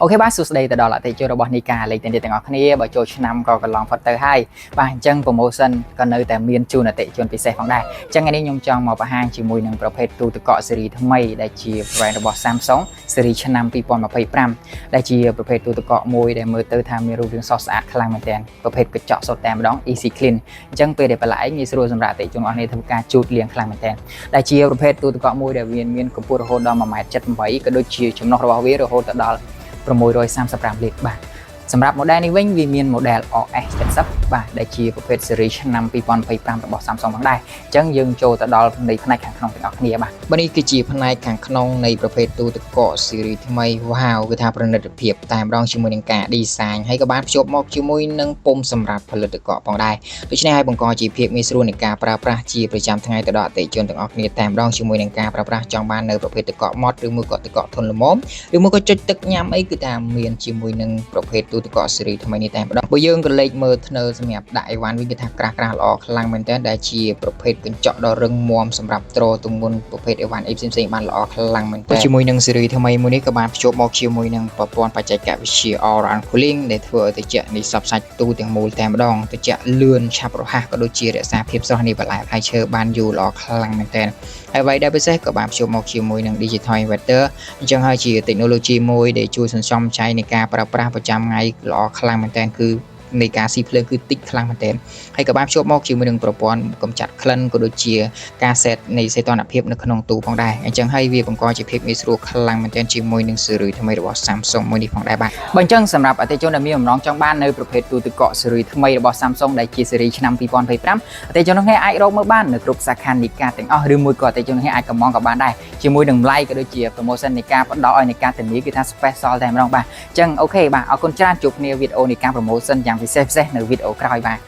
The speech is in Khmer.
អូខេបាទសួស្តីទៅដល់អតិថិជនរបស់នីកាលេខទាំងអស់គ្នាបើចូលឆ្នាំក៏កន្លងផុតទៅហើយបាទអញ្ចឹង promotion ក៏នៅតែមានជូនអតិថិជនពិសេសផងដែរអញ្ចឹងថ្ងៃនេះខ្ញុំចង់មកបង្ហាញជាមួយនឹងប្រភេទទូទឹកកកស៊េរីថ្មីដែលជា brand របស់ Samsung ស៊េរីឆ្នាំ2025ដែលជាប្រភេទទូទឹកកកមួយដែលមើលទៅថាមានរូបរាងស្រស់ស្អាតខ្លាំងមែនទែនប្រភេទកញ្ចក់សុទ្ធតែម្ដង Easy Clean អញ្ចឹងពេលដែលបន្លែងងាយស្រួលសម្រាប់អតិថិជនរបស់គ្នាធ្វើការជូតលាងខ្លាំងមែនទែនដែលជាប្រភេទទូទឹកកកមួយដែលមានកម្ពស់រហូតដល់ 1.78 ក៏ដូចជាចំណុះរបស់វារហូតដល់635 លីត្របាទសម្រាប់ model នេះវិញវាមាន model OS 70បាទដែលជាប្រភេទ series ឆ្នាំ2025របស់ Samsung ផងដែរអញ្ចឹងយើងចូលទៅដល់នៃផ្នែកខាងក្នុងទាំងអស់គ្នាបាទនេះគឺជាផ្នែកខាងក្នុងនៃប្រភេទទូទឹកកក series ថ្មី wow គឺថាប្រណិតភាពតែម្ដងជាមួយនឹងការ design ហើយក៏បានភ្ជាប់មកជាមួយនឹងពុម្ពសម្រាប់ផលិតទឹកកកផងដែរដូច្នេះហើយបង្កជាភាពងាយស្រួលនៃការប្រើប្រាស់ជាប្រចាំថ្ងៃទៅដល់អតិថិជនទាំងអស់គ្នាតែម្ដងជាមួយនឹងការប្រើប្រាស់ចង់បាននៅប្រភេទទឹកកកម៉ត់ឬមួយក៏ទឹកកកធន់ល្មមឬមួយក៏ចុចទឹកញ៉ាំអីគឺថាមានជាមួយនឹងប្រភេទទូទឹកកកស៊េរីថ្មីនេះតែម្ដងបើយើងក៏លេខមើលធ្នើសម្រាប់ដាក់អីវ៉ាន់វិញគឺថាក្រាស់ល្អខ្លាំងមែនទែនដែលជាប្រភេទកញ្ចក់ដ៏រឹងមាំសម្រាប់ទ្រទម្ងន់ប្រភេទអីវ៉ាន់អីផ្សេងៗបានល្អខ្លាំងមែនទែនជាមួយនឹងស៊េរីថ្មីមួយនេះក៏បានភ្ជាប់មកជាមួយនឹងប្រព័ន្ធបច្ចេកវិទ្យា All Round Cooling ដែលធ្វើឲ្យត្រជាក់នេះសព្វសាច់ទូទាំងមូលតែម្ដងត្រជាក់លឿនឆាប់រហ័សក៏ដូចជារក្សាភាពស្រស់នៃបន្លែផ្លែឈើបានយូរល្អខ្លាំងមែនទែនហើយអ្វីដែលពិសេសក៏បានភ្ជាប់មកជាមួយនឹង Digital Inverter អញ្ចឹងហើយជា technology មួយដែលជួយសន្សំចៃនៃការប្រើប្រាស់ប្រចាំថ្ងៃល្អខ្លាំងមែនទែនគឺនៃការស៊ីភ្លើងគឺតិចខ្លាំងមែនទែនហើយក៏បានភ្ជាប់មកជាមួយនឹងប្រព័ន្ធកម្ចាត់ក្លិនក៏ដូចជាការសេតនៃសីតុណ្ហភាពនៅក្នុងទូផងដែរអញ្ចឹងហើយវាបង្កជាភាពងាយស្រួលខ្លាំងមែនទែនជាមួយនឹងស៊េរីថ្មីរបស់ Samsung មួយនេះផងដែរបាទបើអញ្ចឹងសម្រាប់អតិថិជនដែលមានបំណងចង់បាននៅប្រភេទទូទឹកកកស៊េរីថ្មីរបស់ Samsung ដែលជាស៊េរីឆ្នាំ2025អតិថិជនគ្នាអាចរកមើលបាននៅគ្រប់សាខានីកាទាំងអស់ឬមួយក៏អតិថិជនគ្នាអាចកម្មង់ក៏បានដែរជាមួយនឹងម្លាយក៏ដូចជា promotion នៃការផ្ដល់ឲ្យនៃការធានាគឺថា special តែម្ដងបាទអញ្ចឹងអូខេបាទអរគុណច្រើនជួបគ្នាវីដេអូនៃការ promotion យ៉ាងពិសេសនៅវីដេអូក្រោយបាទ